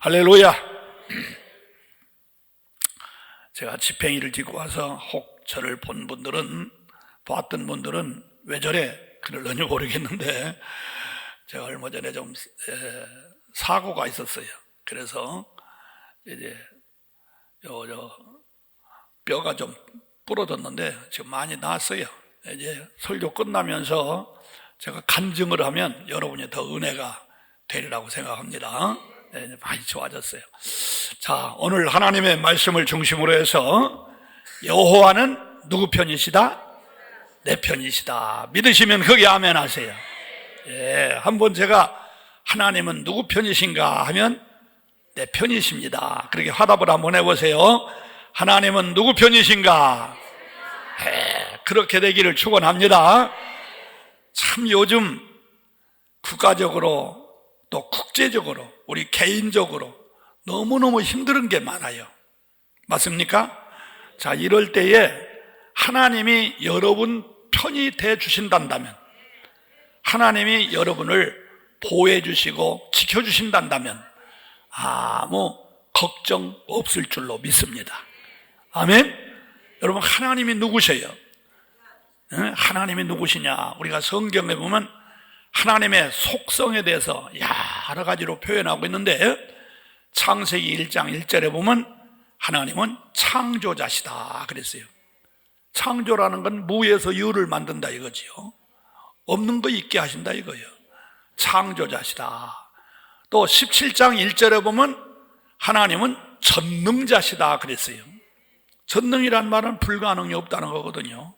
할렐루야. 제가 집행이를 지고 와서 혹 저를 봤던 분들은 왜 저래 그럴런지 모르겠는데, 제가 얼마 전에 좀 사고가 있었어요. 그래서 이제 뼈가 좀 부러졌는데 지금 많이 나았어요. 이제 설교 끝나면서 제가 간증을 하면 여러분이 더 은혜가 되리라고 생각합니다. 네, 많이 좋아졌어요. 자, 오늘 하나님의 말씀을 중심으로 해서 여호와는 누구 편이시다? 내 편이시다. 믿으시면 거기 아멘 하세요. 예, 한번 제가 하나님은 누구 편이신가 하면 내 편이십니다. 그렇게 화답을 한번 해보세요. 하나님은 누구 편이신가? 예, 그렇게 되기를 축원합니다. 참 요즘 국가적으로 또 국제적으로 우리 개인적으로 너무너무 힘든 게 많아요. 맞습니까? 자, 이럴 때에 하나님이 여러분 편이 돼 주신다면, 하나님이 여러분을 보호해 주시고 지켜 주신다면 아무 걱정 없을 줄로 믿습니다. 아멘. 여러분, 하나님이 누구세요? 하나님이 누구시냐? 우리가 성경에 보면 하나님의 속성에 대해서 여러 가지로 표현하고 있는데, 창세기 1장 1절에 보면 하나님은 창조자시다 그랬어요. 창조라는 건 무에서 유를 만든다 이거지요. 없는 거 있게 하신다 이거예요. 창조자시다. 또 17장 1절에 보면 하나님은 전능자시다 그랬어요. 전능이란 말은 불가능이 없다는 거거든요.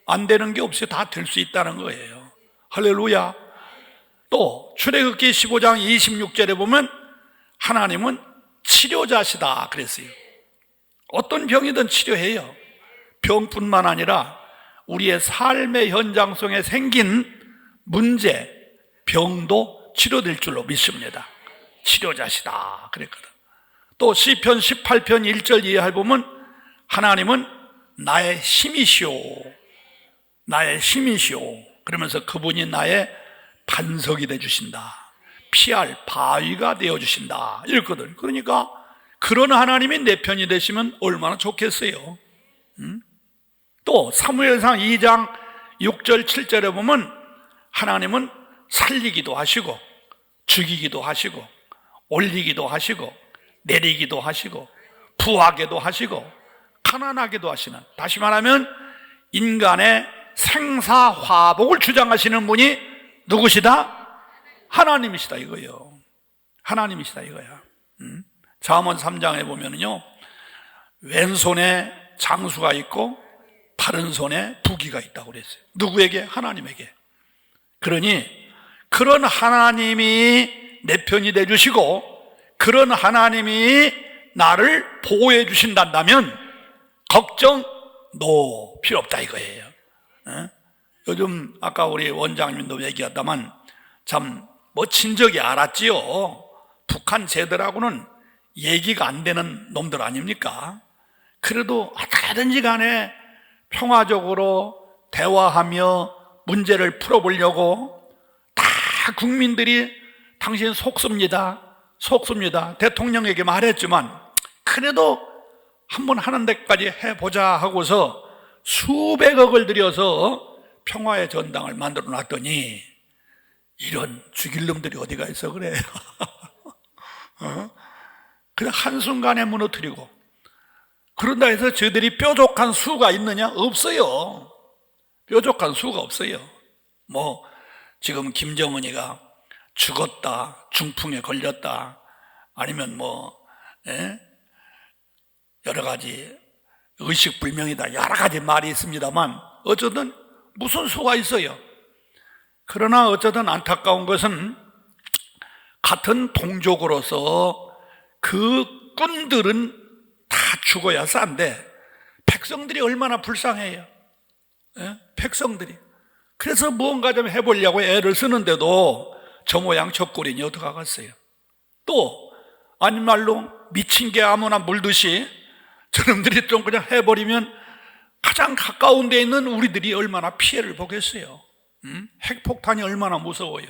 안 되는 게 없어요. 다 될 수 있다는 거예요. 할렐루야. 또 출애굽기 15장 26절에 보면 하나님은 치료자시다 그랬어요. 어떤 병이든 치료해요. 병뿐만 아니라 우리의 삶의 현장 속에 생긴 문제, 병도 치료될 줄로 믿습니다. 치료자시다 그랬거든. 또 시편 18편 1절 이하에 보면 하나님은 나의 힘이시오, 나의 힘이시오 그러면서 그분이 나의 반석이 되어주신다, 피할 바위가 되어주신다 이랬거든. 그러니까 그런 하나님이 내 편이 되시면 얼마나 좋겠어요. 또 사무엘상 2장 6절 7절에 보면 하나님은 살리기도 하시고 죽이기도 하시고 올리기도 하시고 내리기도 하시고 부하게도 하시고 가난하게도 하시는, 다시 말하면 인간의 생사화복을 주장하시는 분이 누구시다? 하나님이시다 이거예요. 하나님이시다 이거야. 잠언 3장에 보면은요, 왼손에 장수가 있고 바른 손에 부귀가 있다고 그랬어요. 누구에게? 하나님에게. 그러니 그런 하나님이 내 편이 되주시고 그런 하나님이 나를 보호해 주신다면 걱정 노 필요 없다 이거예요. 요즘 아까 우리 원장님도 얘기했다만 참 멋진 적이 알았지요. 북한 쟤들하고는 얘기가 안 되는 놈들 아닙니까? 그래도 어떻게든지 간에 평화적으로 대화하며 문제를 풀어보려고 다 국민들이 당신 속습니다, 속습니다 대통령에게 말했지만 그래도 한번 하는 데까지 해보자 하고서 수백억을 들여서 평화의 전당을 만들어 놨더니 이런 죽일 놈들이 어디가 있어 그래. 그냥 한순간에 무너뜨리고, 그런다 해서 저들이 뾰족한 수가 있느냐? 없어요. 뾰족한 수가 없어요. 뭐 지금 김정은이가 죽었다, 중풍에 걸렸다, 아니면 여러 가지 의식불명이다, 여러 가지 말이 있습니다만 어쨌든 무슨 수가 있어요. 그러나 어쨌든 안타까운 것은 같은 동족으로서 그 꾼들은 다 죽어야 싼데 백성들이 얼마나 불쌍해요. 백성들이. 그래서 무언가 좀 해보려고 애를 쓰는데도 저 모양 저 꼴이니 어떡하겠어요. 또 아닌 말로 미친 게 아무나 물듯이 저놈들이 좀 그냥 해버리면 가장 가까운 데 있는 우리들이 얼마나 피해를 보겠어요. 핵폭탄이 얼마나 무서워요.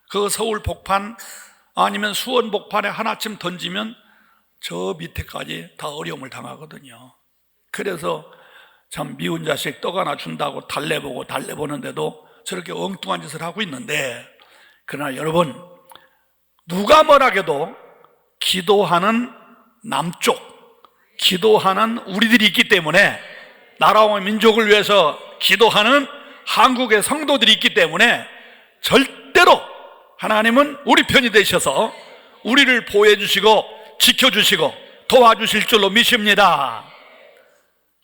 그 서울 폭탄 아니면 수원복판에 하나쯤 던지면 저 밑에까지 다 어려움을 당하거든요. 그래서 참 미운 자식 떡 하나 준다고 달래보고 달래보는데도 저렇게 엉뚱한 짓을 하고 있는데, 그러나 여러분, 누가 뭐라 해도 기도하는 남쪽, 기도하는 우리들이 있기 때문에, 나라와 민족을 위해서 기도하는 한국의 성도들이 있기 때문에 절대로 하나님은 우리 편이 되셔서 우리를 보호해 주시고 지켜주시고 도와주실 줄로 믿습니다.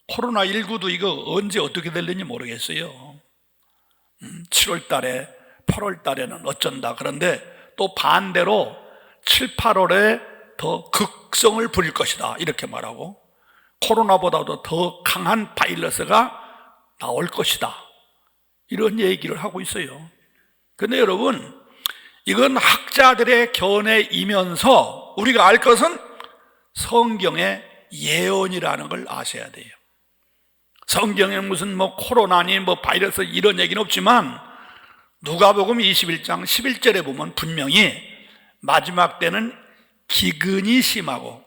코로나19도 이거 언제 어떻게 될는지 모르겠어요. 7월 달에 8월 달에는 어쩐다. 그런데 또 반대로 7, 8월에 더 극성을 부릴 것이다, 이렇게 말하고, 코로나보다도 더 강한 바이러스가 나올 것이다, 이런 얘기를 하고 있어요. 그런데 여러분, 이건 학자들의 견해이면서 우리가 알 것은 성경의 예언이라는 걸 아셔야 돼요. 성경에 무슨 코로나니 바이러스 이런 얘기는 없지만 누가복음 21장 11절에 보면 분명히 마지막 때는 기근이 심하고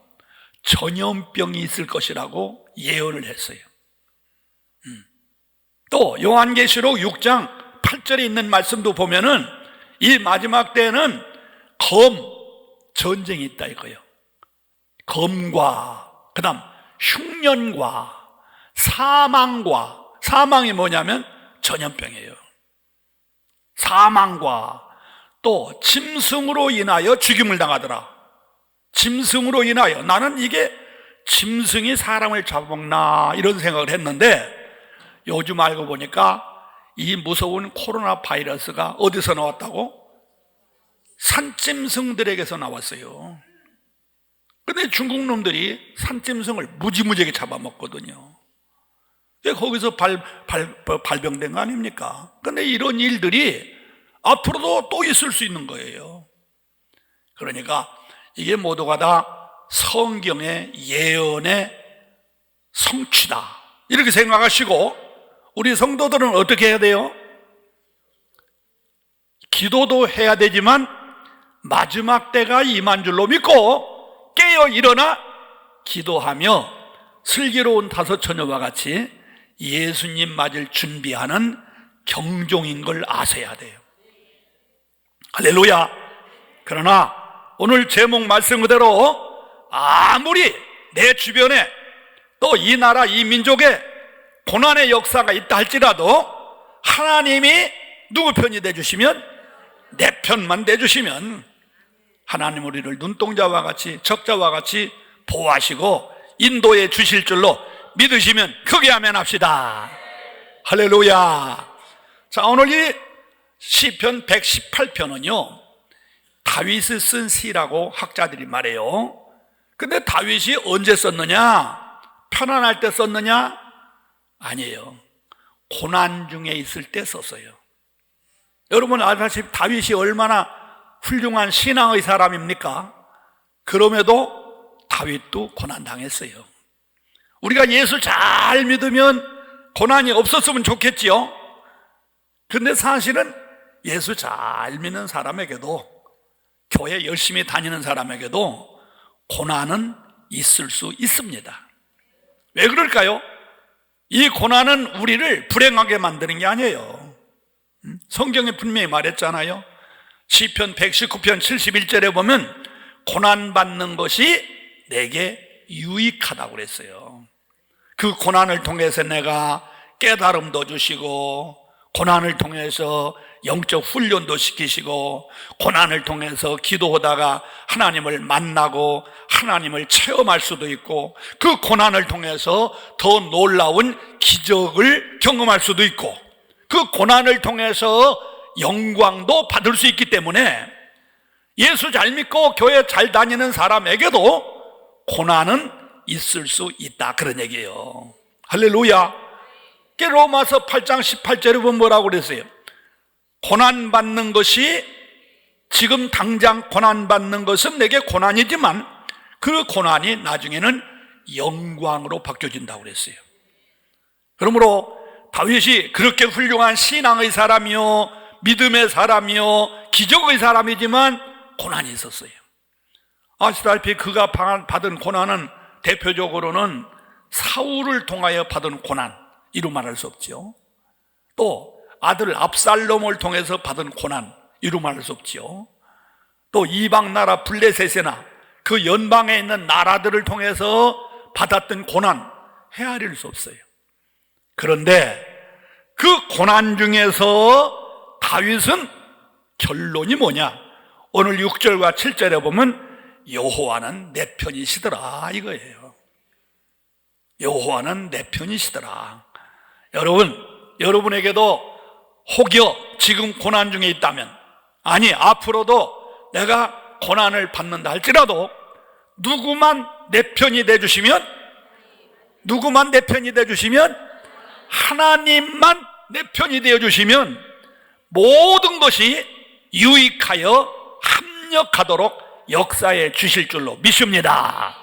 전염병이 있을 것이라고 예언을 했어요. 또 요한계시록 6장 8절에 있는 말씀도 보면은 이 마지막 때는 전쟁이 있다 이거예요. 검과 그 다음 흉년과 사망이 뭐냐면 전염병이에요. 사망과 또 짐승으로 인하여 죽임을 당하더라. 짐승으로 인하여, 나는 이게 짐승이 사람을 잡아먹나 이런 생각을 했는데 요즘 알고 보니까 이 무서운 코로나 바이러스가 어디서 나왔다고? 산짐승들에게서 나왔어요. 근데 중국 놈들이 산짐승을 무지무지하게 잡아먹거든요. 거기서 발병된 거 아닙니까? 근데 이런 일들이 앞으로도 또 있을 수 있는 거예요. 그러니까 이게 모두가 다 성경의 예언의 성취다, 이렇게 생각하시고, 우리 성도들은 어떻게 해야 돼요? 기도도 해야 되지만 마지막 때가 임한 줄로 믿고 깨어 일어나 기도하며 슬기로운 다섯 처녀와 같이 예수님 맞을 준비하는 경종인 걸 아셔야 돼요. 할렐루야. 그러나 오늘 제목 말씀 그대로 아무리 내 주변에 또 이 나라 이 민족에 고난의 역사가 있다 할지라도 하나님이 누구 편이 돼주시면, 내 편만 돼주시면 하나님 우리를 눈동자와 같이 적자와 같이 보호하시고 인도해 주실 줄로 믿으시면 크게 아멘 합시다. 할렐루야. 자, 오늘 이 시편 118편은요 다윗이 쓴 시라고 학자들이 말해요. 근데 다윗이 언제 썼느냐? 편안할 때 썼느냐? 아니에요. 고난 중에 있을 때 썼어요. 여러분 알다시피 다윗이 얼마나 훌륭한 신앙의 사람입니까? 그럼에도 다윗도 고난 당했어요. 우리가 예수 잘 믿으면 고난이 없었으면 좋겠지요. 근데 사실은 예수 잘 믿는 사람에게도, 교회 열심히 다니는 사람에게도 고난은 있을 수 있습니다. 왜 그럴까요? 이 고난은 우리를 불행하게 만드는 게 아니에요. 성경에 분명히 말했잖아요. 시편 119편 71절에 보면 고난받는 것이 내게 유익하다고 그랬어요. 그 고난을 통해서 내가 깨달음도 주시고, 고난을 통해서 영적 훈련도 시키시고, 고난을 통해서 기도하다가 하나님을 만나고 하나님을 체험할 수도 있고, 그 고난을 통해서 더 놀라운 기적을 경험할 수도 있고, 그 고난을 통해서 영광도 받을 수 있기 때문에 예수 잘 믿고 교회 잘 다니는 사람에게도 고난은 있을 수 있다, 그런 얘기예요. 할렐루야. 로마서 8장 18절에 보면 뭐라고 그랬어요? 고난받는 것이, 지금 당장 고난받는 것은 내게 고난이지만 그 고난이 나중에는 영광으로 바뀌어진다고 그랬어요. 그러므로 다윗이 그렇게 훌륭한 신앙의 사람이요 믿음의 사람이요 기적의 사람이지만 고난이 있었어요. 아시다시피 그가 받은 고난은 대표적으로는 사울을 통하여 받은 고난, 이루 말할 수 없죠. 또 아들 압살롬을 통해서 받은 고난, 이루 말할 수 없죠. 또 이방 나라 블레셋이나 그 연방에 있는 나라들을 통해서 받았던 고난, 헤아릴 수 없어요. 그런데 그 고난 중에서 다윗은 결론이 뭐냐? 오늘 6절과 7절에 보면 여호와는 내 편이시더라, 이거예요. 여호와는 내 편이시더라. 여러분에게도 혹여 지금 고난 중에 있다면, 아니 앞으로도 내가 고난을 받는다 할지라도 누구만 내 편이 돼주시면, 하나님만 내 편이 되어주시면 모든 것이 유익하여 합력하도록 역사해 주실 줄로 믿습니다.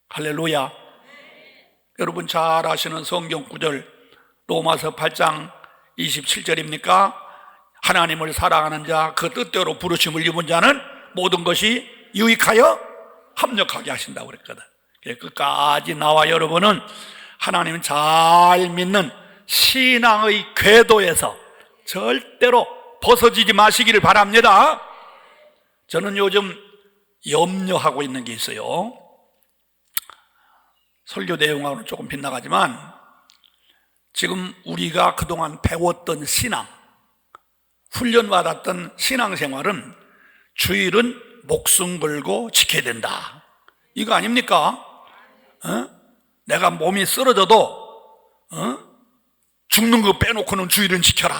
할렐루야. 여러분 잘 아시는 성경 구절 로마서 8장 27절입니까? 하나님을 사랑하는 자, 그 뜻대로 부르심을 입은 자는 모든 것이 유익하여 합력하게 하신다고 그랬거든. 끝까지 나와 여러분은 하나님 잘 믿는 신앙의 궤도에서 절대로 벗어지지 마시기를 바랍니다. 저는 요즘 염려하고 있는 게 있어요. 설교 내용하고는 조금 빗나가지만 지금 우리가 그동안 배웠던 신앙, 훈련받았던 신앙생활은 주일은 목숨 걸고 지켜야 된다, 이거 아닙니까? 내가 몸이 쓰러져도 죽는 거 빼놓고는 주일은 지켜라.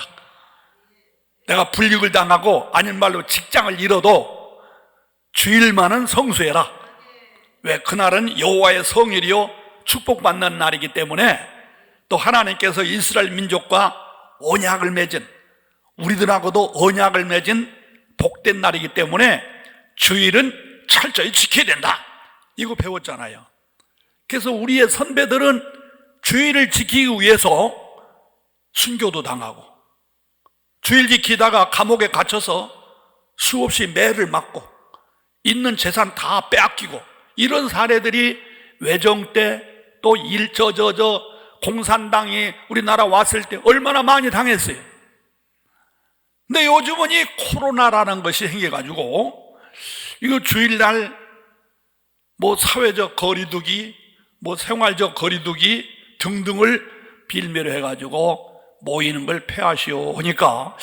내가 불이익을 당하고 아닌 말로 직장을 잃어도 주일만은 성수해라. 왜? 그날은 여호와의 성일이요 축복받는 날이기 때문에, 또 하나님께서 이스라엘 민족과 언약을 맺은, 우리들하고도 언약을 맺은 복된 날이기 때문에 주일은 철저히 지켜야 된다, 이거 배웠잖아요. 그래서 우리의 선배들은 주일을 지키기 위해서 순교도 당하고, 주일 지키다가 감옥에 갇혀서 수없이 매를 맞고 있는 재산 다 빼앗기고, 이런 사례들이 외정 때 또 공산당이 우리나라 왔을 때 얼마나 많이 당했어요. 근데 요즘은 이 코로나라는 것이 생겨가지고 이거 주일날 뭐 사회적 거리두기, 뭐 생활적 거리두기 등등을 빌미로 해가지고 모이는 걸 폐하시오 하니까,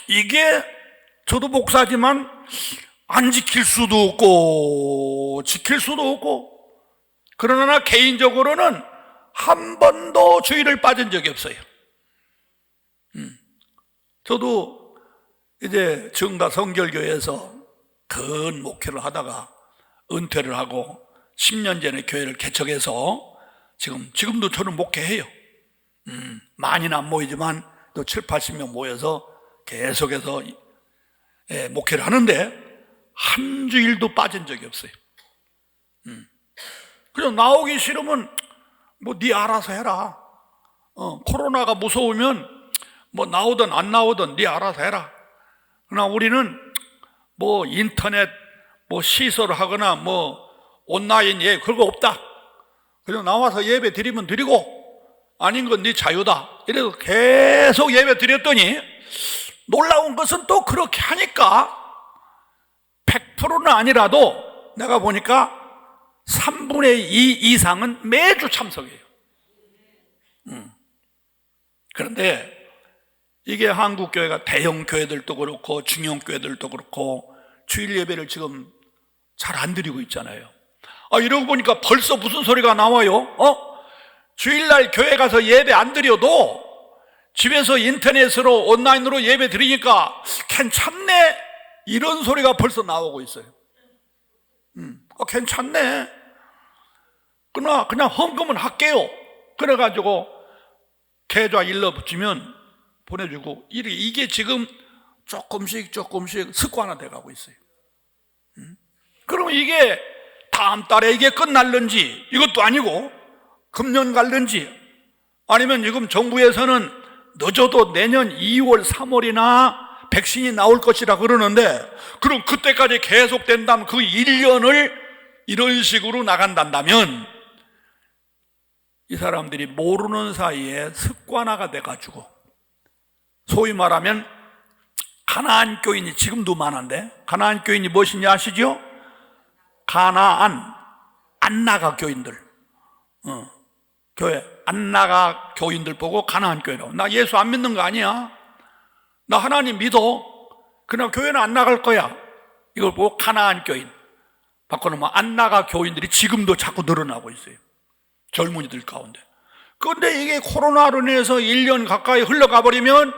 이게 저도 목사지만 안 지킬 수도 없고 지킬 수도 없고, 그러나 개인적으로는 한 번도 주일을 빠진 적이 없어요. 저도 이제 정다 성결교회에서 큰 목회를 하다가 은퇴를 하고 10년 전에 교회를 개척해서 지금도 저는 목회해요. 많이는 안 모이지만 또 7, 80명 모여서 계속해서 목회를 하는데 한 주일도 빠진 적이 없어요. 그냥 나오기 싫으면 뭐 네 알아서 해라. 코로나가 무서우면 뭐 나오든 안 나오든 네 알아서 해라. 그러나 우리는 뭐 인터넷 뭐 시설을 하거나 뭐 온라인 그런 거 없다. 그냥 나와서 예배 드리면 드리고 아닌 건 네 자유다. 이래서 계속 예배 드렸더니 놀라운 것은 또 그렇게 하니까 100%는 아니라도 내가 보니까 3분의 2 이상은 매주 참석해요. 그런데 이게 한국교회가 대형 교회들도 그렇고 중형 교회들도 그렇고 주일 예배를 지금 잘 안 드리고 있잖아요. 이러고 보니까 벌써 무슨 소리가 나와요? 주일날 교회 가서 예배 안 드려도 집에서 인터넷으로 온라인으로 예배 드리니까 괜찮네, 이런 소리가 벌써 나오고 있어요. 괜찮네. 그러나 그냥 헌금은 할게요. 그래가지고 계좌 일러 붙이면 보내주고, 이게 지금 조금씩 습관화 돼가고 있어요. 그러면 이게 다음 달에 이게 끝날는지 이것도 아니고 금년 갈는지, 아니면 지금 정부에서는 늦어도 내년 2월 3월이나 백신이 나올 것이라 그러는데, 그럼 그때까지 계속된다면 그 1년을 이런 식으로 나간다면 이 사람들이 모르는 사이에 습관화가 돼가지고, 소위 말하면 가나안 교인이 지금도 많은데, 가나안 교인이 무엇인지 아시죠? 가나안 안나가 교인들, 교회 안나가 교인들 보고 가나안 교회라고. 나 예수 안 믿는 거 아니야, 나 하나님 믿어, 그냥 교회는 안 나갈 거야, 이걸 보고 가나안 교인 바꿔놓으면 안나가 교인들이 지금도 자꾸 늘어나고 있어요, 젊은이들 가운데. 그런데 이게 코로나로 인해서 1년 가까이 흘러가 버리면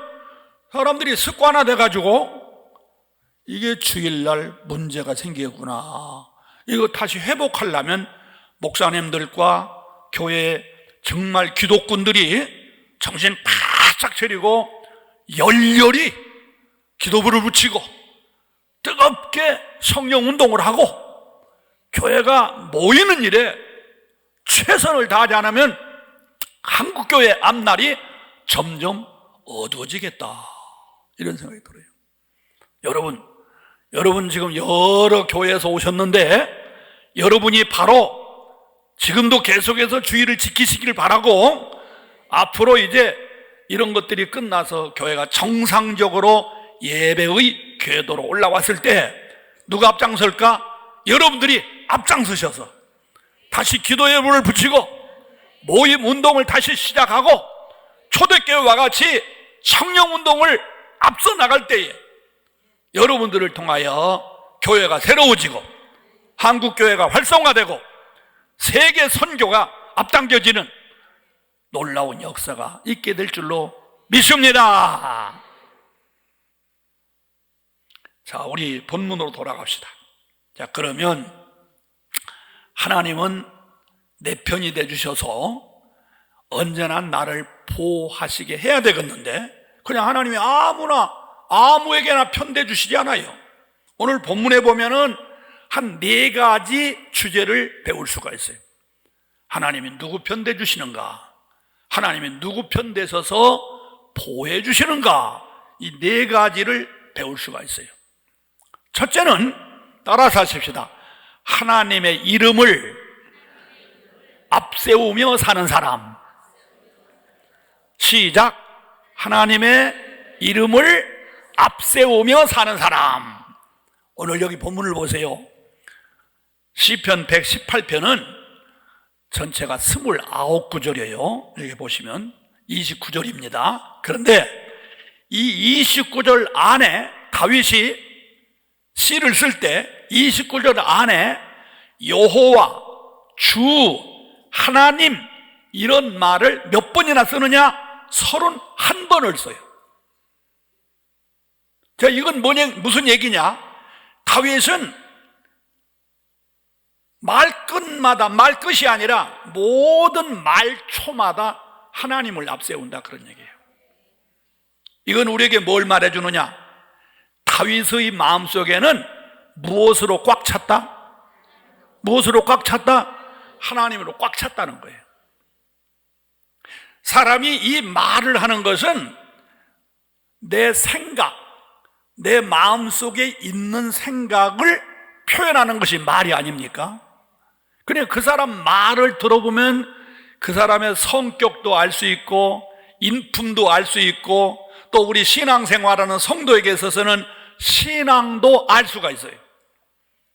사람들이 습관화돼 가지고 이게 주일날 문제가 생기겠구나. 이거 다시 회복하려면 목사님들과 교회 정말 기독군들이 정신 바짝 차리고 열렬히 기도부를 붙이고 뜨겁게 성령 운동을 하고 교회가 모이는 일에 최선을 다하지 않으면 한국교회 앞날이 점점 어두워지겠다, 이런 생각이 들어요. 여러분 지금 여러 교회에서 오셨는데 여러분이 바로 지금도 계속해서 주의를 지키시길 바라고, 앞으로 이제 이런 것들이 끝나서 교회가 정상적으로 예배의 궤도로 올라왔을 때 누가 앞장설까? 여러분들이 앞장서셔서 다시 기도의 불을 붙이고 모임 운동을 다시 시작하고 초대교회와 같이 성령 운동을 앞서 나갈 때에 여러분들을 통하여 교회가 새로워지고 한국교회가 활성화되고 세계 선교가 앞당겨지는 놀라운 역사가 있게 될 줄로 믿습니다. 자, 우리 본문으로 돌아갑시다. 자, 그러면 하나님은 내 편이 되주셔서 언제나 나를 보호하시게 해야 되겠는데, 그냥 하나님이 아무에게나 편대 주시지 않아요. 오늘 본문에 보면은 한 4가지 주제를 배울 수가 있어요. 하나님이 누구 편대 주시는가, 하나님이 누구 편대 서서 보호해 주시는가, 이 4가지를 배울 수가 있어요. 첫째는 따라서 하십시다. 하나님의 이름을 앞세우며 사는 사람. 시작. 하나님의 이름을 앞세우며 사는 사람. 오늘 여기 본문을 보세요. 시편 118편은 전체가 29구절이에요. 여기 보시면 29절입니다. 그런데 이 29절 안에 다윗이 시를 쓸 때 29절 안에 여호와, 주, 하나님 이런 말을 몇 번이나 쓰느냐? 31번을 써요. 자, 이건 무슨 얘기냐? 다윗은 말끝이 아니라 모든 말초마다 하나님을 앞세운다, 그런 얘기예요. 이건 우리에게 뭘 말해주느냐? 다윗의 마음속에는 무엇으로 꽉 찼다? 무엇으로 꽉 찼다? 하나님으로 꽉 찼다는 거예요. 사람이 이 말을 하는 것은 내 생각, 내 마음속에 있는 생각을 표현하는 것이 말이 아닙니까? 그러니까 그 사람 말을 들어보면 그 사람의 성격도 알 수 있고 인품도 알 수 있고 또 우리 신앙생활하는 성도에게 있어서는 신앙도 알 수가 있어요.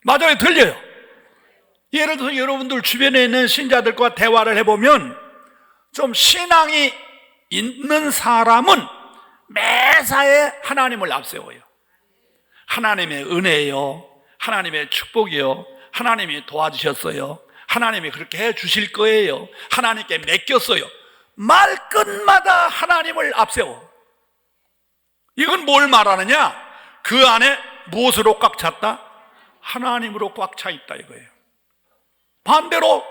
맞아요, 들려요. 예를 들어서 여러분들 주변에 있는 신자들과 대화를 해보면 좀 신앙이 있는 사람은 매사에 하나님을 앞세워요. 하나님의 은혜요, 하나님의 축복이요, 하나님이 도와주셨어요, 하나님이 그렇게 해 주실 거예요, 하나님께 맡겼어요. 말끝마다 하나님을 앞세워. 이건 뭘 말하느냐? 그 안에 무엇으로 꽉 찼다? 하나님으로 꽉 차 있다, 이거예요. 반대로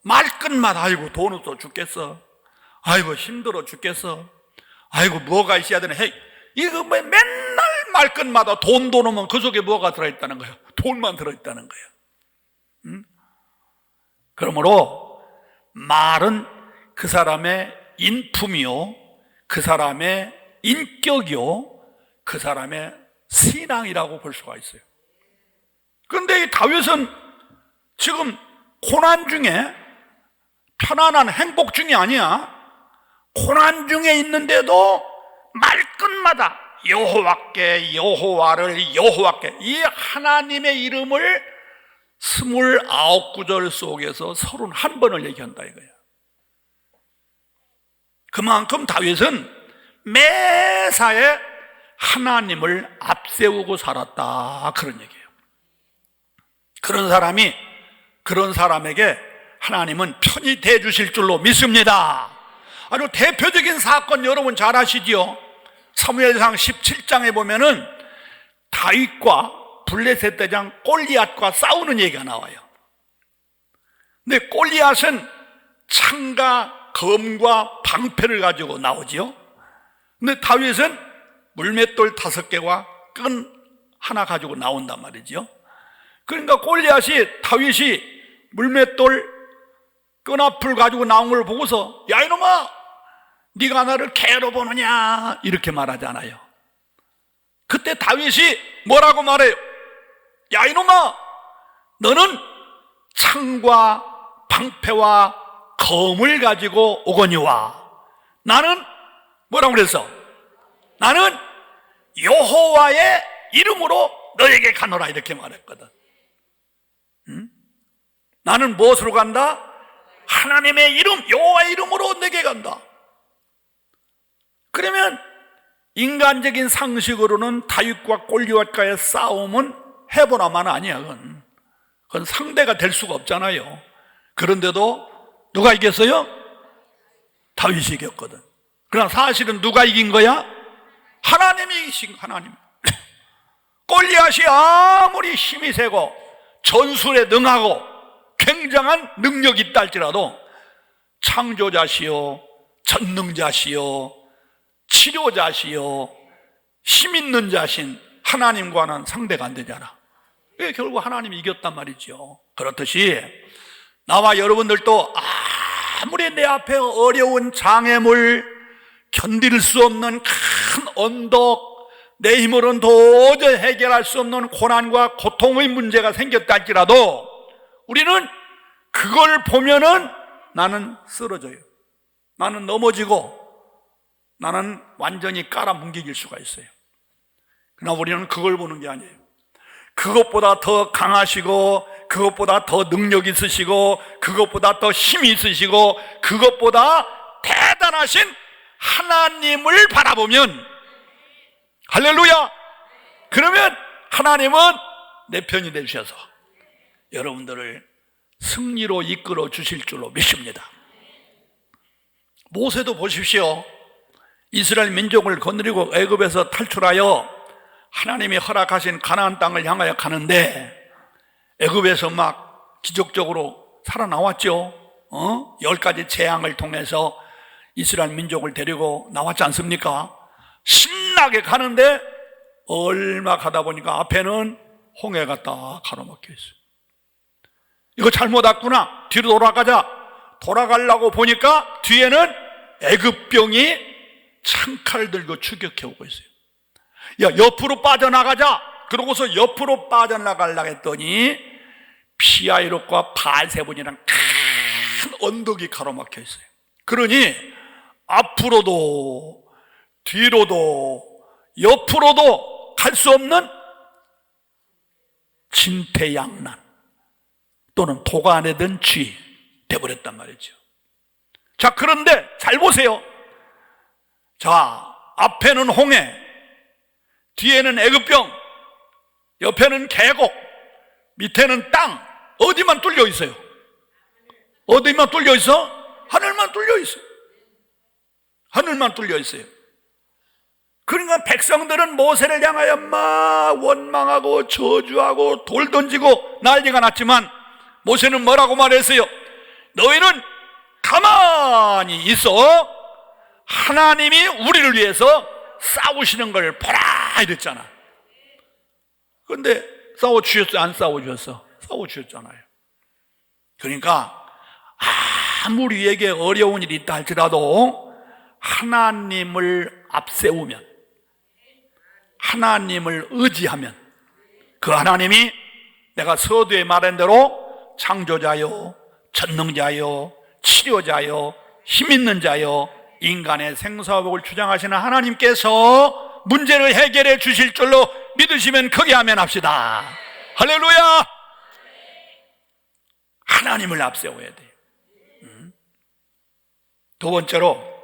말끝마다 아이고 돈 없어 죽겠어, 아이고 힘들어 죽겠어, 아이고 뭐가 있어야 되나, 이거 맨날 말끝마다 돈 오면 그 속에 뭐가 들어있다는 거예요? 돈만 들어있다는 거예요. 그러므로 말은 그 사람의 인품이요, 그 사람의 인격이요, 그 사람의 신앙이라고 볼 수가 있어요. 그런데 이 다윗은 지금 고난 중에, 편안한 행복 중이 아니야. 고난 중에 있는데도 말끝마다 여호와께, 여호와를, 여호와께, 이 하나님의 이름을 29구절 속에서 31번을 얘기한다 이거야. 그만큼 다윗은 매사에 하나님을 앞세우고 살았다, 그런 얘기예요. 그런 사람에게 하나님은 편히 대해주실 줄로 믿습니다. 아주 대표적인 사건 여러분 잘 아시지요? 사무엘상 17장에 보면은 다윗과 블레셋 대장 골리앗과 싸우는 얘기가 나와요. 근데 골리앗은 창과 검과 방패를 가지고 나오지요. 근데 다윗은 물맷돌 5개와 끈 하나 가지고 나온단 말이죠. 그러니까 다윗이 물맷돌 끈 앞을 가지고 나온 걸 보고서 야 이놈아, 네가 나를 개로 보느냐 이렇게 말하잖아요. 그때 다윗이 뭐라고 말해요? 야 이놈아, 너는 창과 방패와 검을 가지고 오거니와 나는 뭐라고 그랬어? 나는 여호와의 이름으로 너에게 가노라 이렇게 말했거든. 나는 무엇으로 간다? 하나님의 이름, 여호와의 이름으로 내게 간다. 그러면 인간적인 상식으로는 다윗과 골리앗과의 싸움은 해보나마나 아니야. 그건 상대가 될 수가 없잖아요. 그런데도 누가 이겼어요? 다윗이 이겼거든. 그러나 사실은 누가 이긴 거야? 하나님이 이기신, 하나님. 골리앗이 아무리 힘이 세고 전술에 능하고 굉장한 능력이 있다 할지라도 창조자시요, 전능자시요, 치료자시요, 힘 있는 자신 하나님과는 상대가 안 되잖아. 결국 하나님이 이겼단 말이죠. 그렇듯이 나와 여러분들도 아무리 내 앞에 어려운 장애물, 견딜 수 없는 큰 언덕, 내 힘으로는 도저히 해결할 수 없는 고난과 고통의 문제가 생겼다 할지라도 우리는 그걸 보면은 나는 쓰러져요. 나는 넘어지고 나는 완전히 깔아뭉개질 수가 있어요. 그러나 우리는 그걸 보는 게 아니에요. 그것보다 더 강하시고 그것보다 더 능력 있으시고 그것보다 더 힘이 있으시고 그것보다 대단하신 하나님을 바라보면, 할렐루야! 그러면 하나님은 내 편이 되셔서 여러분들을 승리로 이끌어 주실 줄로 믿습니다. 모세도 보십시오. 이스라엘 민족을 거느리고 애굽에서 탈출하여 하나님이 허락하신 가나안 땅을 향하여 가는데 애굽에서 막 기적적으로 살아나왔죠. 10가지 재앙을 통해서 이스라엘 민족을 데리고 나왔지 않습니까? 신나게 가는데 얼마 가다 보니까 앞에는 홍해가 딱 가로막혀 있어요. 이거 잘못 왔구나. 뒤로 돌아가자. 돌아가려고 보니까 뒤에는 애굽병이 창칼 들고 추격해 오고 있어요. 야, 옆으로 빠져나가자. 그러고서 옆으로 빠져나가려고 했더니 피하이롯과 바알세본이랑 큰 언덕이 가로막혀 있어요. 그러니 앞으로도 뒤로도 옆으로도 갈 수 없는 진퇴양난 또는 도가 안에 든 쥐 돼버렸단 말이죠. 자, 그런데 잘 보세요. 자, 앞에는 홍해, 뒤에는 애굽병, 옆에는 계곡, 밑에는 땅. 어디만 뚫려 있어요? 어디만 뚫려 있어? 하늘만 뚫려 있어요. 하늘만 뚫려 있어요. 그러니까 백성들은 모세를 향하여 막 원망하고 저주하고 돌 던지고 난리가 났지만 모세는 뭐라고 말했어요? 너희는 가만히 있어. 하나님이 우리를 위해서 싸우시는 걸 보라 이랬잖아. 그런데 싸워주셨어? 안 싸워주셨어? 싸워주셨잖아요. 그러니까 아무리 우리에게 어려운 일이 있다 할지라도 하나님을 앞세우면, 하나님을 의지하면 그 하나님이 내가 서두에 말한 대로 창조자요, 전능자요, 치료자요, 힘있는 자요, 인간의 생사복을 주장하시는 하나님께서 문제를 해결해 주실 줄로 믿으시면 크게 아멘 합시다. 할렐루야! 하나님을 앞세워야 돼요. 두 번째로,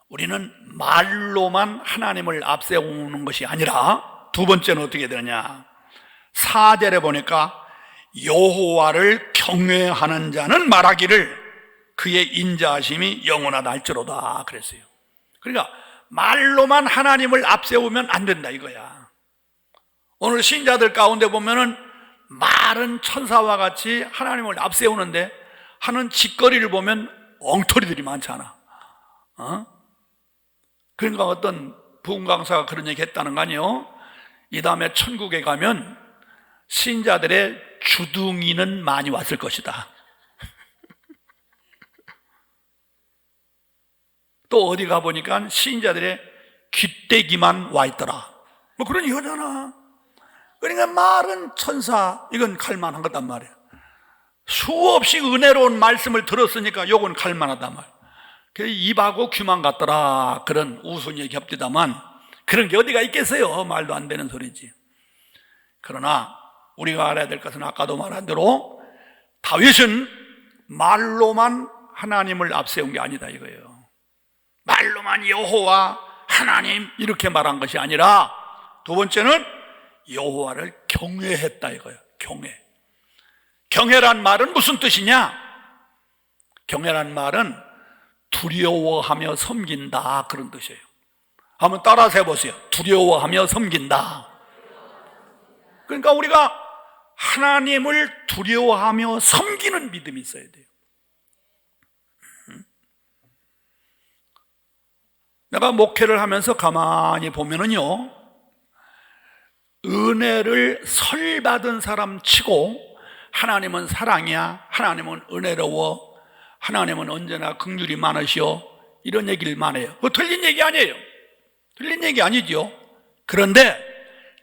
우리는 말로만 하나님을 앞세우는 것이 아니라 두 번째는 어떻게 되느냐, 4절에 보니까 여호와를 경외하는 자는 말하기를 그의 인자하심이 영원하다 할지로다 그랬어요. 그러니까 말로만 하나님을 앞세우면 안 된다 이거야. 오늘 신자들 가운데 보면은 말은 천사와 같이 하나님을 앞세우는데 하는 짓거리를 보면 엉터리들이 많잖아. 그러니까 어떤 부흥 강사가 그런 얘기 했다는 거 아니에요? 이 다음에 천국에 가면 신자들의 주둥이는 많이 왔을 것이다. 또 어디 가보니까 신자들의 귀때기만 와 있더라. 뭐 그런 이유잖아. 그러니까 말은 천사, 이건 갈만한 거단 말이야. 수없이 은혜로운 말씀을 들었으니까 요건 갈만하단 말이야. 그래서 입하고 귀만 같더라, 그런 우스운 얘기 합디다만 그런 게 어디가 있겠어요. 말도 안 되는 소리지. 그러나 우리가 알아야 될 것은 아까도 말한 대로 다윗은 말로만 하나님을 앞세운 게 아니다 이거예요. 말로만 여호와 하나님 이렇게 말한 것이 아니라 두 번째는 여호와를 경외했다 이거예요. 경외란 말은 무슨 뜻이냐? 경외란 말은 두려워하며 섬긴다 그런 뜻이에요. 한번 따라서 해보세요. 두려워하며 섬긴다. 그러니까 우리가 하나님을 두려워하며 섬기는 믿음이 있어야 돼요. 내가 목회를 하면서 가만히 보면은요, 은혜를 설 받은 사람 치고 하나님은 사랑이야, 하나님은 은혜로워, 하나님은 언제나 긍휼이 많으시오, 이런 얘기를 많이 해요. 그거 틀린 얘기 아니에요. 틀린 얘기 아니죠. 그런데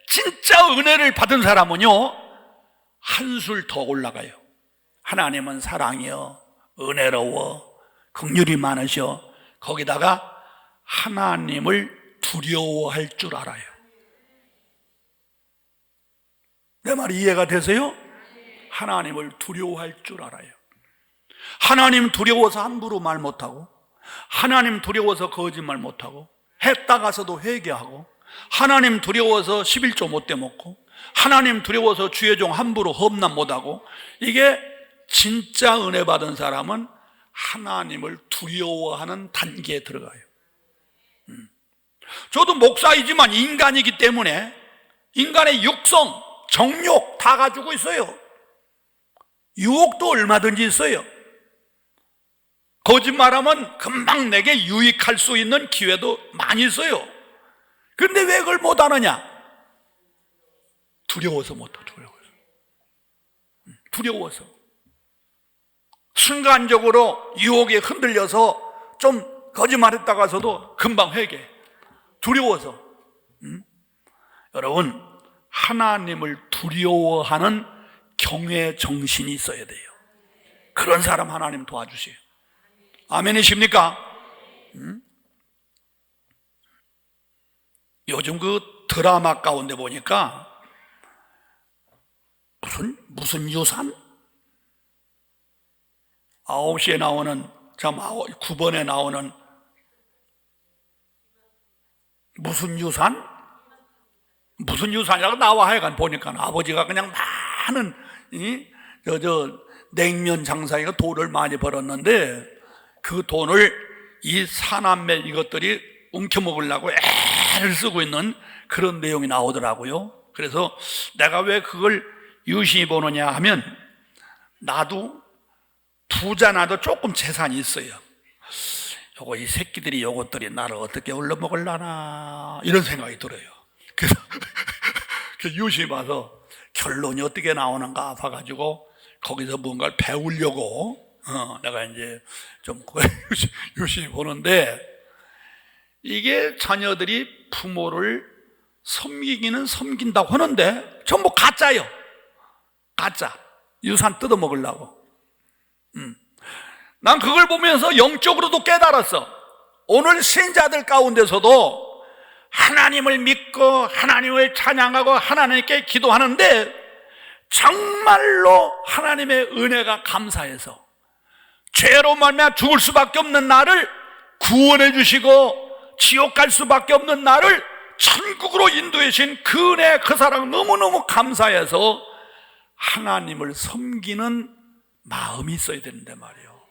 진짜 은혜를 받은 사람은요, 한술 더 올라가요. 하나님은 사랑이요, 은혜로워, 긍휼이 많으시오. 거기다가 하나님을 두려워할 줄 알아요. 내 말이 이해가 되세요? 하나님을 두려워할 줄 알아요. 하나님 두려워서 함부로 말 못하고, 하나님 두려워서 거짓말 못하고, 했다 가서도 회개하고, 하나님 두려워서 11조 못 대먹고, 하나님 두려워서 주의 종 함부로 험난 못하고, 이게 진짜 은혜 받은 사람은 하나님을 두려워하는 단계에 들어가요. 저도 목사이지만 인간이기 때문에 인간의 육성, 정욕 다 가지고 있어요. 유혹도 얼마든지 있어요. 거짓말하면 금방 내게 유익할 수 있는 기회도 많이 있어요. 그런데 왜 그걸 못하느냐? 두려워서 못해. 두려워서. 순간적으로 유혹에 흔들려서 좀 거짓말했다가서도 금방 회개. 두려워서. 여러분, 하나님을 두려워하는 경외 정신이 있어야 돼요. 그런 사람 하나님 도와주세요. 아멘이십니까? 요즘 그 드라마 가운데 보니까 무슨 유산? 9시에 나오는, 9번에 나오는 무슨 유산? 무슨 유산이라고 나와 하여간 보니까 아버지가 그냥 많은 냉면 장사에서 돈을 많이 벌었는데 그 돈을 이 사남매 이것들이 움켜먹으려고 애를 쓰고 있는 그런 내용이 나오더라고요. 그래서 내가 왜 그걸 유심히 보느냐 하면, 나도 부자 나도 조금 재산이 있어요. 이 새끼들이 요것들이 나를 어떻게 올려먹으려나 이런 생각이 들어요. 그래서 유심히 봐서 결론이 어떻게 나오는가 봐가지고 거기서 뭔가를 배우려고 내가 이제 좀 유심히 보는데, 이게 자녀들이 부모를 섬기기는 섬긴다고 하는데 전부 가짜요. 가짜. 유산 뜯어먹으려고. 난 그걸 보면서 영적으로도 깨달았어. 오늘 신자들 가운데서도 하나님을 믿고 하나님을 찬양하고 하나님께 기도하는데 정말로 하나님의 은혜가 감사해서 죄로 말미암아 죽을 수밖에 없는 나를 구원해 주시고 지옥 갈 수밖에 없는 나를 천국으로 인도해 주신 그 은혜, 그 사랑 너무너무 감사해서 하나님을 섬기는 마음이 있어야 되는데 말이에요.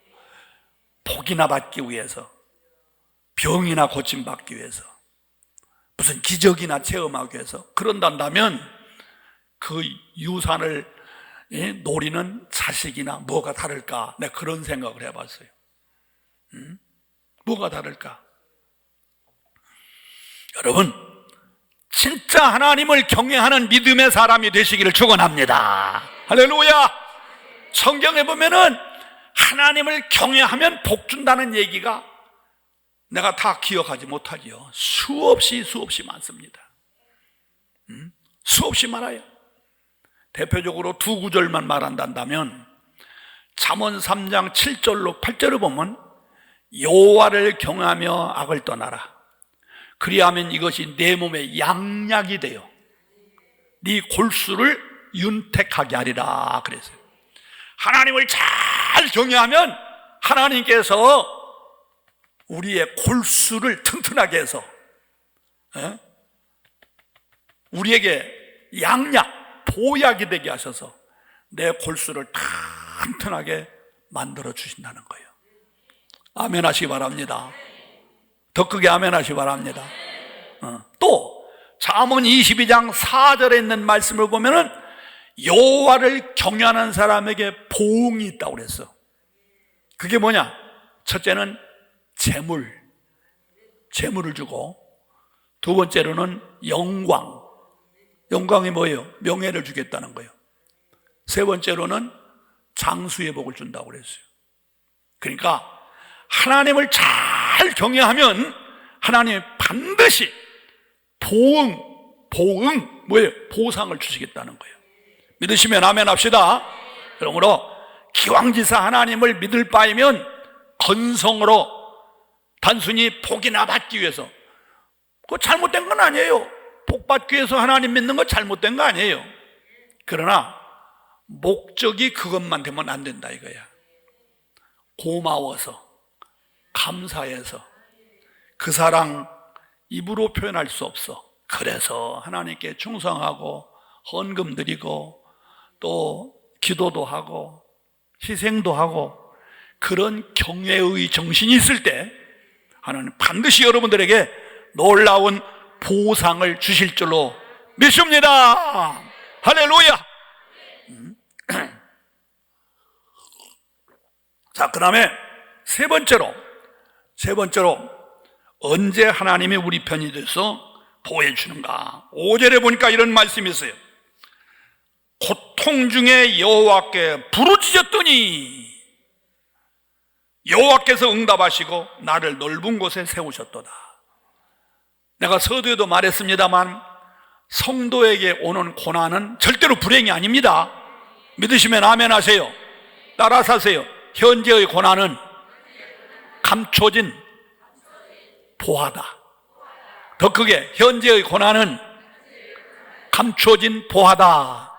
복이나 받기 위해서, 병이나 고침받기 위해서, 무슨 기적이나 체험하기 위해서 그런단다면 그 유산을 노리는 자식이나 뭐가 다를까? 내가 그런 생각을 해봤어요. 뭐가 다를까? 여러분, 진짜 하나님을 경외하는 믿음의 사람이 되시기를 축원합니다. 할렐루야. 성경에 보면은 하나님을 경외하면 복 준다는 얘기가 내가 다 기억하지 못하지요. 수없이 많습니다. 수없이 많아요. 대표적으로 두 구절만 말한다면 잠언 3장 7절로 8절을 보면 여호와를 경외하며 악을 떠나라. 그리하면 이것이 내 몸에 양약이 되어 네 골수를 윤택하게 하리라 그랬어요. 하나님을 잘 경외하면 하나님께서 우리의 골수를 튼튼하게 해서 우리에게 양약, 보약이 되게 하셔서 내 골수를 튼튼하게 만들어 주신다는 거예요. 아멘 하시기 바랍니다. 더 크게 아멘 하시기 바랍니다. 또 잠언 22장 4절에 있는 말씀을 보면은 여호와를 경외하는 사람에게 보응이 있다고 그랬어. 그게 뭐냐? 첫째는 재물을 주고, 두 번째로는 영광이 뭐예요? 명예를 주겠다는 거예요. 세 번째로는 장수의 복을 준다고 그랬어요. 그러니까 하나님을 잘 경외하면 하나님이 반드시 뭐예요? 보상을 주시겠다는 거예요. 믿으시면 아멘 합시다. 그러므로 기왕지사 하나님을 믿을 바이면 건성으로 단순히 복이나 받기 위해서, 그거 잘못된 건 아니에요. 복 받기 위해서 하나님 믿는 거 잘못된 거 아니에요. 그러나 목적이 그것만 되면 안 된다 이거야. 고마워서, 감사해서, 그 사랑 입으로 표현할 수 없어. 그래서 하나님께 충성하고 헌금 드리고 또 기도도 하고 희생도 하고 그런 경외의 정신이 있을 때 하나님 반드시 여러분들에게 놀라운 보상을 주실 줄로 믿습니다. 할렐루야. 자, 그 다음에 세 번째로 언제 하나님이 우리 편이 돼서 보호해 주는가? 5절에 보니까 이런 말씀이 있어요. 고통 중에 여호와께 부르짖었더니 여호와께서 응답하시고 나를 넓은 곳에 세우셨도다. 내가 서두에도 말했습니다만 성도에게 오는 고난은 절대로 불행이 아닙니다. 믿으시면 아멘 하세요. 따라서 하세요. 현재의 고난은 감춰진 보화다. 더 크게, 현재의 고난은 감춰진 보화다.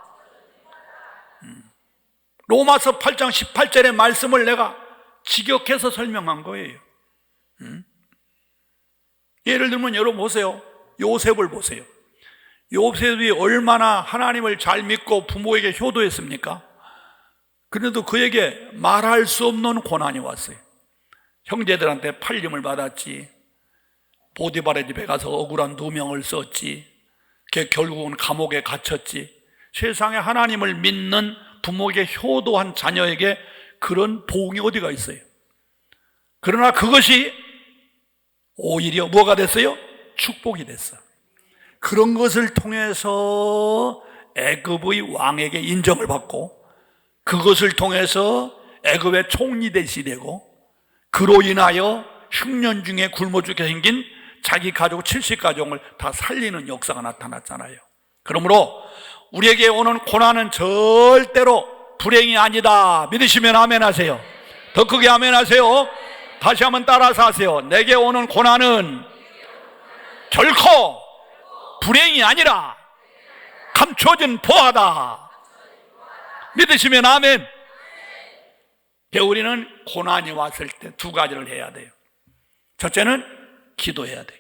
로마서 8장 18절의 말씀을 내가 직역해서 설명한 거예요. 예를 들면 여러분 보세요. 요셉을 보세요. 요셉이 얼마나 하나님을 잘 믿고 부모에게 효도했습니까? 그래도 그에게 말할 수 없는 고난이 왔어요. 형제들한테 팔림을 받았지, 보디발의 집에 가서 억울한 누명을 썼지, 결국은 감옥에 갇혔지. 세상에 하나님을 믿는 부모에게 효도한 자녀에게 그런 복이 어디가 있어요? 그러나 그것이 오히려 뭐가 됐어요? 축복이 됐어. 그런 것을 통해서 애굽의 왕에게 인정을 받고, 그것을 통해서 애굽의 총리 대신이 되고, 그로 인하여 흉년 중에 굶어 죽게 생긴 자기 가족 70가족을 다 살리는 역사가 나타났잖아요. 그러므로 우리에게 오는 고난은 절대로 불행이 아니다. 믿으시면 아멘 하세요. 더 크게 아멘 하세요. 다시 한번 따라서 하세요. 내게 오는 고난은 결코 불행이 아니라 감춰진 보화다. 믿으시면 아멘. 우리는 고난이 왔을 때 두 가지를 해야 돼요. 첫째는 기도해야 돼요.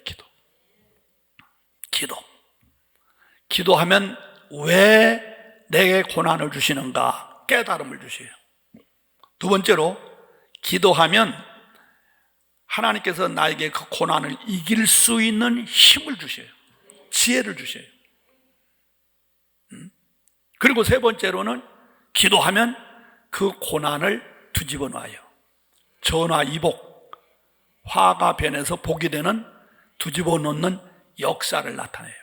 기도하면 왜 내게 고난을 주시는가 깨달음을 주셔요. 두 번째로 기도하면 하나님께서 나에게 그 고난을 이길 수 있는 힘을 주셔요. 지혜를 주셔요. 그리고 세 번째로는 기도하면 그 고난을 뒤집어 놔요. 전화이복, 화가 변해서 복이 되는 뒤집어 놓는 역사를 나타내요.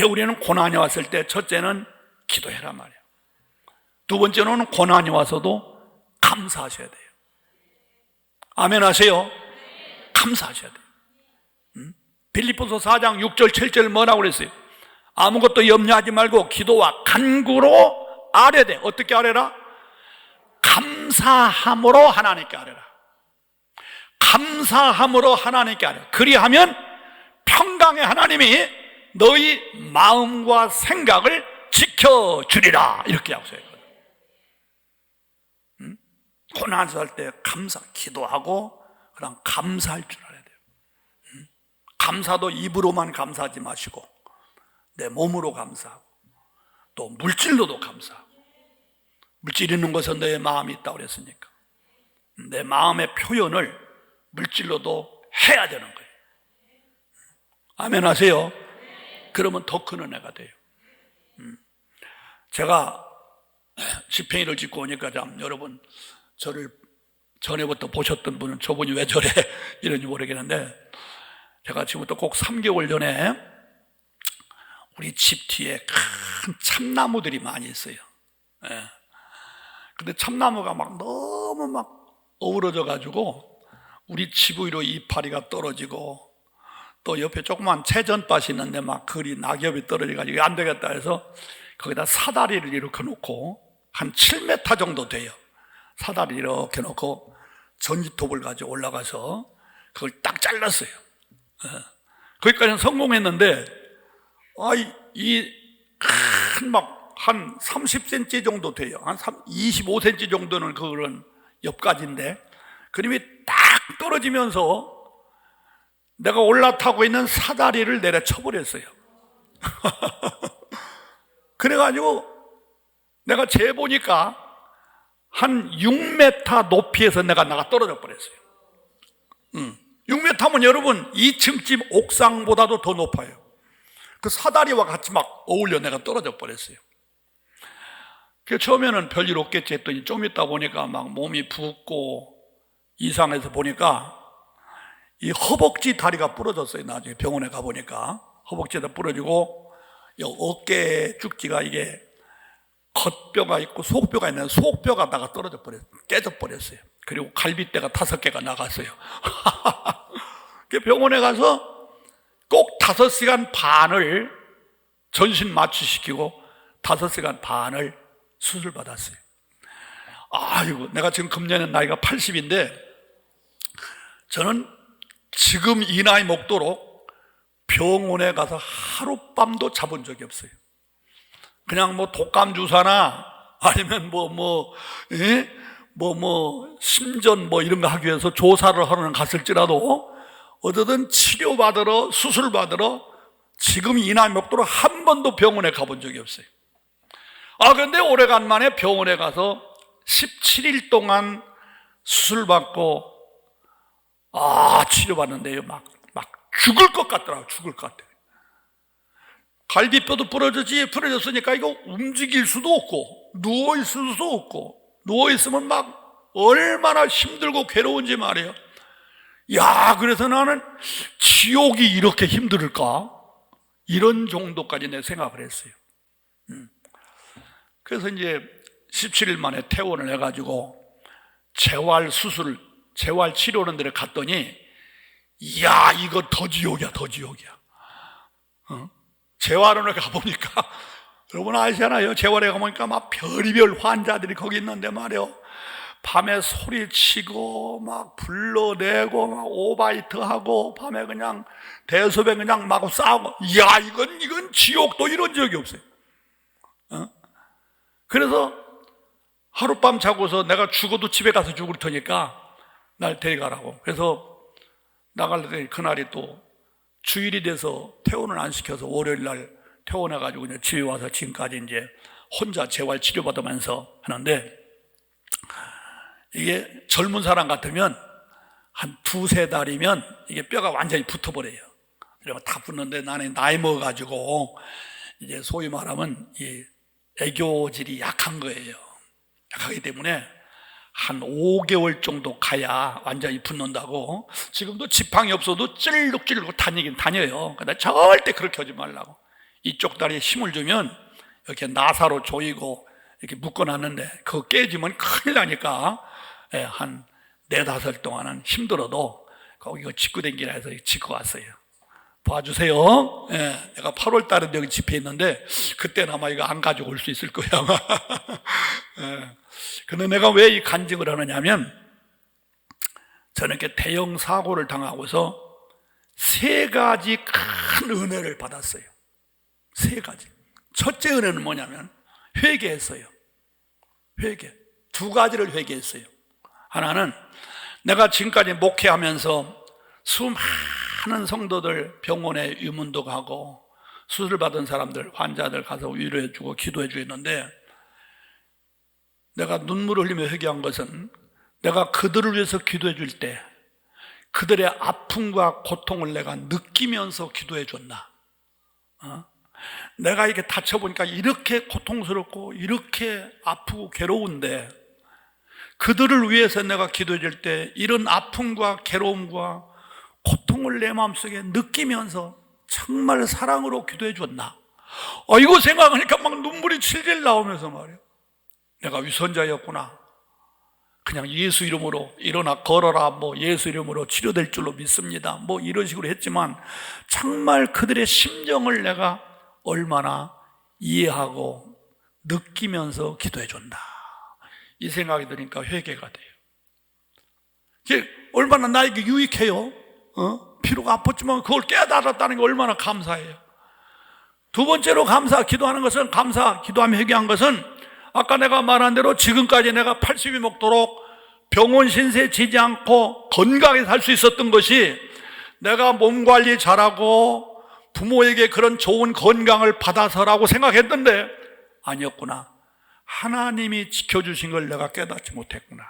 우리는 고난이 왔을 때 첫째는 기도해라 말이에요. 두 번째로는 고난이 와서도 감사하셔야 돼요. 아멘 하세요. 감사하셔야 돼요. 빌립보서 4장 6절 7절 뭐라고 그랬어요? 아무것도 염려하지 말고 기도와 간구로 아뢰되. 어떻게 아뢰라? 감사함으로 하나님께 아뢰라. 감사함으로 하나님께 아뢰라. 그리하면 평강의 하나님이 너희 마음과 생각을 지켜주리라. 이렇게 약속했거든. 고난을 할 때 기도하고 그냥 감사할 줄 알아야 돼요. 감사도 입으로만 감사하지 마시고 내 몸으로 감사하고 또 물질로도 감사하고. 물질 있는 것은 내 마음이 있다고 그랬으니까 내 마음의 표현을 물질로도 해야 되는 거예요. 아멘 하세요. 그러면 더 큰 은혜가 돼요. 제가 집행일을 짓고 오니까 참 여러분 저를 전에부터 보셨던 분은 저분이 왜 저래 이런지 모르겠는데, 제가 지금부터 꼭 3개월 전에 우리 집 뒤에 큰 참나무들이 많이 있어요. 예. 근데 참나무가 너무 어우러져 가지고 우리 집 위로 이파리가 떨어지고 또 옆에 조그만 채전밭이 있는데 그리 낙엽이 떨어져 가지고 안 되겠다 해서 거기다 사다리를 이렇게 놓고 한 7m 정도 돼요. 사다리 이렇게 놓고 전지톱을 가지고 올라가서 그걸 딱 잘랐어요. 예. 거기까지는 성공했는데 한 30cm 정도 돼요. 한 25cm 정도는 그런 옆가지인데 그림이 딱 떨어지면서 내가 올라타고 있는 사다리를 내려쳐버렸어요. 그래가지고 내가 재보니까 한 6m 높이에서 내가 떨어져 버렸어요. 6m면 여러분 2층 집 옥상보다도 더 높아요. 그 사다리와 같이 어울려 내가 떨어져 버렸어요. 처음에는 별일 없겠지 했더니 좀 있다 보니까 몸이 붓고 이상해서 보니까 이 허벅지 다리가 부러졌어요. 나중에 병원에 가보니까 허벅지가 부러지고 어깨 쭉지가 이게 겉뼈가 있고 속뼈가 있는 속뼈가 떨어져 버렸어요. 깨져 버렸어요. 그리고 갈비뼈가 5개가 나갔어요. 병원에 가서 꼭 5시간 반을 전신 마취시키고 5시간 반을 수술 받았어요. 아이고, 내가 지금 금년에 나이가 80인데 저는 지금 이 나이 먹도록 병원에 가서 하룻밤도 자본 적이 없어요. 그냥 독감 주사나 아니면 심전 이런 거 하기 위해서 조사를 하러 갔을지라도 어쨌든 치료받으러 수술받으러 지금 이 나이 먹도록 한 번도 병원에 가본 적이 없어요. 그런데 오래간만에 병원에 가서 17일 동안 수술받고 치료받는데요. 막 죽을 것 같더라고요. 죽을 것 같아요. 갈비뼈도 부러졌으니까 이거 움직일 수도 없고 누워있을 수도 없고 누워있으면 얼마나 힘들고 괴로운지 말이에요. 그래서 나는 지옥이 이렇게 힘들까? 이런 정도까지 내 생각을 했어요. 그래서 이제 17일 만에 퇴원을 해가지고 재활 치료하는 데를 갔더니 이야, 이거 더 지옥이야, 더 지옥이야. 재활원을 가보니까, 여러분 아시잖아요. 재활에 가보니까 막 별의별 환자들이 거기 있는데 말이요, 밤에 소리치고 막 불러내고 막 오바이트하고 밤에 그냥 대소변 그냥 막 싸우고, 이야, 이건 지옥도 이런 적이 없어요. 그래서 하룻밤 자고서 내가 죽어도 집에 가서 죽을 테니까 날 데려가라고. 그래서 나가려더니 그날이 또 주일이 돼서 퇴원을 안 시켜서 월요일 날 퇴원해가지고 이제 집에 와서 지금까지 이제 혼자 재활 치료받으면서 하는데, 이게 젊은 사람 같으면 한 두세 달이면 이게 뼈가 완전히 붙어버려요. 그러면 다 붙는데 나는 나이 먹어가지고 이제 소위 말하면 이 애교질이 약한 거예요. 약하기 때문에 한 5개월 정도 가야 완전히 붙는다고. 지금도 지팡이 없어도 찔룩찔룩 다니긴 다녀요. 근데 절대 그렇게 하지 말라고. 이쪽 다리에 힘을 주면 이렇게 나사로 조이고 이렇게 묶어놨는데 그거 깨지면 큰일 나니까, 한 4-5일 동안은 힘들어도 거기 짚고 댕기라 해서 짚고 왔어요. 봐주세요. 내가 8월 달에 여기 집회 있는데 그때는 아마 이거 안 가지고 올 수 있을 거야 아마. 근데 내가 왜 이 간증을 하느냐면, 저는 이렇게 대형 사고를 당하고서 3가지 큰 은혜를 받았어요. 3가지. 첫째 은혜는 뭐냐면 회개했어요. 회개. 2가지를 회개했어요. 하나는 내가 지금까지 목회하면서 수많은 성도들 병원에 유문도 가고 수술받은 사람들, 환자들 가서 위로해주고 기도해주고 했는데, 내가 눈물을 흘리며 회개한 것은 내가 그들을 위해서 기도해 줄 때 그들의 아픔과 고통을 내가 느끼면서 기도해 줬나. 내가 이렇게 다쳐보니까 이렇게 고통스럽고 이렇게 아프고 괴로운데 그들을 위해서 내가 기도해 줄 때 이런 아픔과 괴로움과 고통을 내 마음속에 느끼면서 정말 사랑으로 기도해 줬나. 이거 생각하니까 막 눈물이 질질 나오면서 말이에요. 내가 위선자였구나. 그냥 예수 이름으로 일어나 걸어라, 뭐 예수 이름으로 치료될 줄로 믿습니다, 뭐 이런 식으로 했지만 정말 그들의 심정을 내가 얼마나 이해하고 느끼면서 기도해 준다, 이 생각이 드니까 회개가 돼요. 이게 얼마나 나에게 유익해요. 피로가 아팠지만 그걸 깨달았다는 게 얼마나 감사해요. 2번째로 기도하는 것은, 기도하며 회개한 것은, 아까 내가 말한 대로 지금까지 내가 80이 먹도록 병원 신세 지지 않고 건강하게 살 수 있었던 것이 내가 몸 관리 잘하고 부모에게 그런 좋은 건강을 받아서라고 생각했는데 아니었구나. 하나님이 지켜주신 걸 내가 깨닫지 못했구나.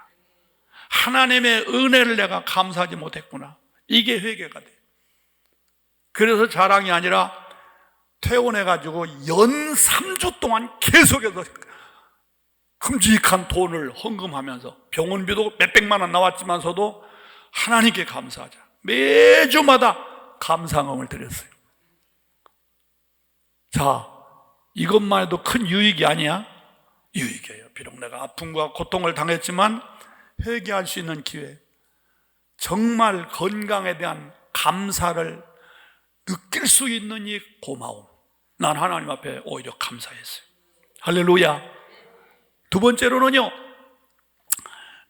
하나님의 은혜를 내가 감사하지 못했구나. 이게 회개가 돼. 그래서 자랑이 아니라 퇴원해가지고 연 3주 동안 계속해서 큼직한 돈을 헌금하면서 병원비도 몇백만 원 나왔지만서도 하나님께 감사하자. 매주마다 감사함을 드렸어요. 자, 이것만 해도 큰 유익이 아니야? 유익이에요. 비록 내가 아픔과 고통을 당했지만 회개할 수 있는 기회, 정말 건강에 대한 감사를 느낄 수 있는 이 고마움, 난 하나님 앞에 오히려 감사했어요. 할렐루야. 2번째로는요,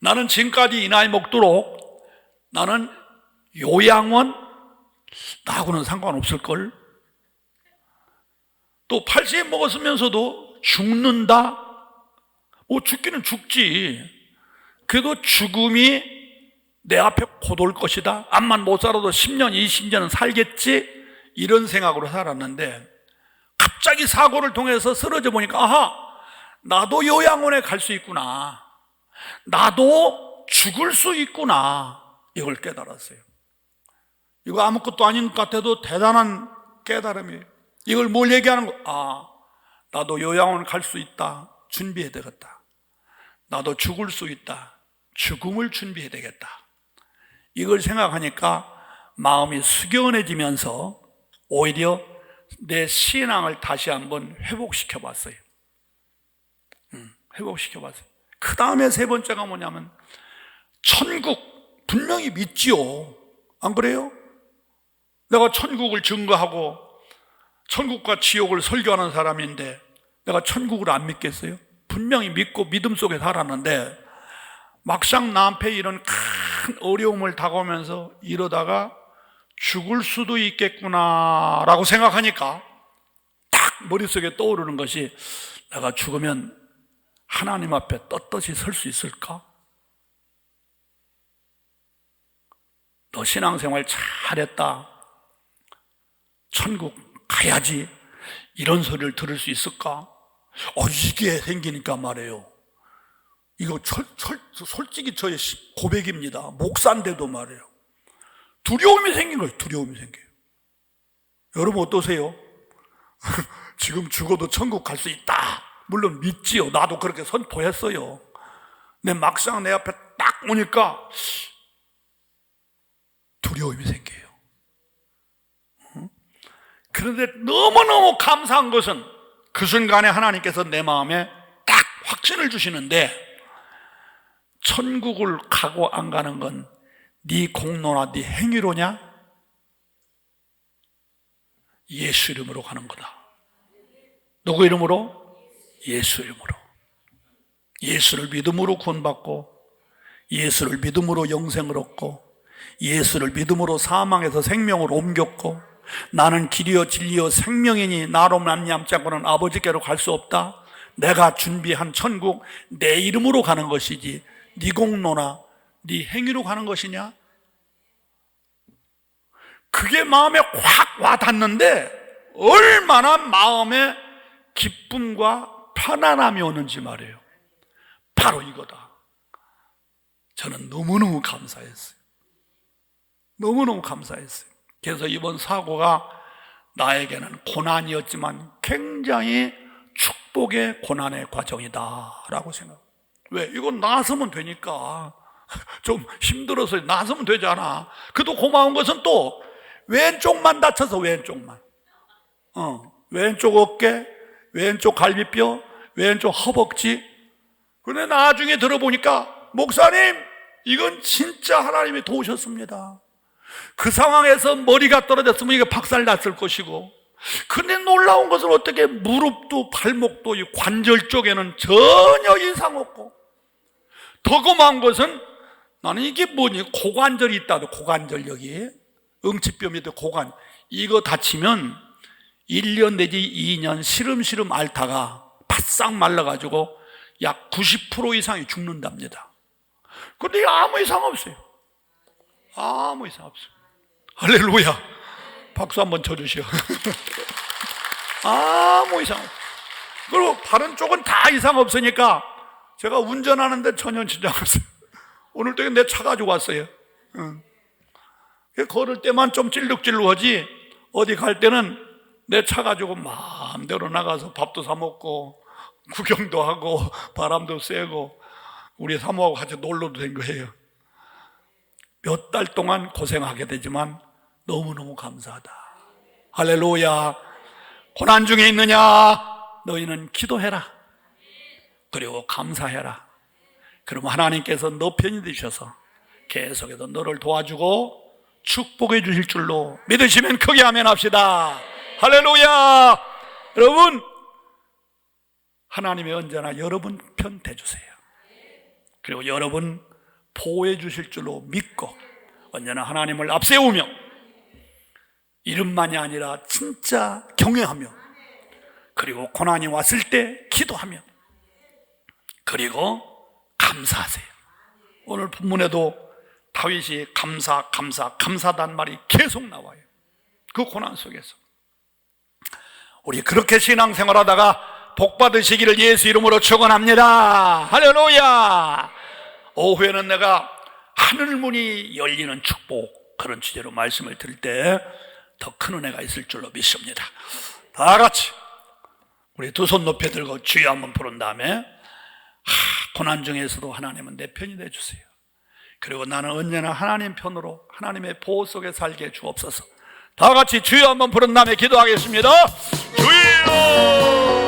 나는 지금까지 이 나이 먹도록 나는 요양원, 나하고는 상관없을걸, 또 80 먹었으면서도 죽는다, 뭐 죽기는 죽지, 그래도 죽음이 내 앞에 곧 올 것이다, 암만 못 살아도 10년 20년은 살겠지, 이런 생각으로 살았는데 갑자기 사고를 통해서 쓰러져 보니까 아하, 나도 요양원에 갈 수 있구나, 나도 죽을 수 있구나, 이걸 깨달았어요. 이거 아무것도 아닌 것 같아도 대단한 깨달음이에요. 이걸 뭘 얘기하는 거? 나도 요양원 갈 수 있다, 준비해야 되겠다. 나도 죽을 수 있다, 죽음을 준비해야 되겠다. 이걸 생각하니까 마음이 숙연해지면서 오히려 내 신앙을 다시 한번 회복시켜 봤어요. 회복시켜 봤어요. 그 다음에 3번째가 뭐냐면 천국, 분명히 믿지요. 안 그래요? 내가 천국을 증거하고 천국과 지옥을 설교하는 사람인데 내가 천국을 안 믿겠어요? 분명히 믿고 믿음 속에 살았는데 막상 나한테 이런 큰 어려움을 다가오면서 이러다가 죽을 수도 있겠구나라고 생각하니까 딱 머릿속에 떠오르는 것이 내가 죽으면 하나님 앞에 떳떳이 설 수 있을까? 너 신앙생활 잘했다, 천국 가야지, 이런 소리를 들을 수 있을까? 이게 생기니까 말이에요. 이거 솔직히 저의 고백입니다. 목사인데도 말이에요. 두려움이 생긴 거예요. 두려움이 생겨요. 여러분 어떠세요? 지금 죽어도 천국 갈 수 있다. 물론 믿지요. 나도 그렇게 선포했어요. 근데 막상 내 앞에 딱 오니까 두려움이 생겨요. 그런데 너무너무 감사한 것은 그 순간에 하나님께서 내 마음에 딱 확신을 주시는데, 천국을 가고 안 가는 건 네 공로나 네 행위로냐? 예수 이름으로 가는 거다. 누구 이름으로? 예수 이름으로. 예수를 믿음으로 구원받고, 예수를 믿음으로 영생을 얻고, 예수를 믿음으로 사망에서 생명으로 옮겼고, 나는 길이요 진리요 생명이니 나로 말미암지 않고는 아버지께로 갈 수 없다. 내가 준비한 천국 내 이름으로 가는 것이지 네 공로나 네 행위로 가는 것이냐? 그게 마음에 확 와닿는데 얼마나 마음에 기쁨과 편안함이 오는지 말이에요. 바로 이거다. 저는 너무너무 감사했어요. 너무너무 감사했어요. 그래서 이번 사고가 나에게는 고난이었지만 굉장히 축복의 고난의 과정이다라고 생각해요. 왜? 이건 나서면 되니까. 좀 힘들어서 나서면 되잖아. 그래도 고마운 것은 또 왼쪽만 다쳐서 왼쪽만. 왼쪽 어깨, 왼쪽 갈비뼈, 왼쪽 허벅지. 근데 나중에 들어보니까 목사님, 이건 진짜 하나님이 도우셨습니다. 그 상황에서 머리가 떨어졌으면 이게 박살났을 것이고, 근데 놀라운 것은 어떻게 무릎도 발목도 이 관절 쪽에는 전혀 이상 없고, 더 고마운 것은 나는 이게 뭐니? 고관절이 있다도, 고관절 여기 응치뼈 밑에 고관, 이거 다치면 1년 내지 2년 시름시름 앓다가 바싹 말라가지고 약 90% 이상이 죽는답니다. 근데 아무 이상 없어요. 아무 이상 없어요. 할렐루야. 박수 한번 쳐주시오. 아무 이상 없어요. 그리고 다른 쪽은 다 이상 없으니까 제가 운전하는데 전혀 지장 없어요. 오늘도 내 차 가지고 왔어요. 걸을 때만 좀 찔룩찔룩하지 어디 갈 때는 내 차 가지고 마음대로 나가서 밥도 사 먹고 구경도 하고 바람도 쐬고 우리 사모하고 같이 놀러도 된 거예요. 몇 달 동안 고생하게 되지만 너무너무 감사하다. 할렐루야. 고난 중에 있느냐? 너희는 기도해라. 그리고 감사해라. 그러면 하나님께서 너 편이 되셔서 계속해서 너를 도와주고 축복해 주실 줄로 믿으시면 크게 아멘 합시다. 할렐루야. 여러분, 하나님이 언제나 여러분 편 대주세요. 그리고 여러분 보호해 주실 줄로 믿고 언제나 하나님을 앞세우며 이름만이 아니라 진짜 경외하며, 그리고 고난이 왔을 때 기도하며, 그리고 감사하세요. 오늘 본문에도 다윗이 감사단 말이 계속 나와요. 그 고난 속에서 우리 그렇게 신앙생활하다가 복 받으시기를 예수 이름으로 축원합니다. 할렐루야. 오후에는 내가 하늘문이 열리는 축복, 그런 주제로 말씀을 드릴 때 더 큰 은혜가 있을 줄로 믿습니다. 다 같이 우리 두 손 높이 들고 주여 한번 부른 다음에 고난 중에서도 하나님은 내 편이 되어주세요. 그리고 나는 언제나 하나님 편으로 하나님의 보호 속에 살게 주옵소서. 다 같이 주여 한번 부른 다음에 기도하겠습니다. 주여.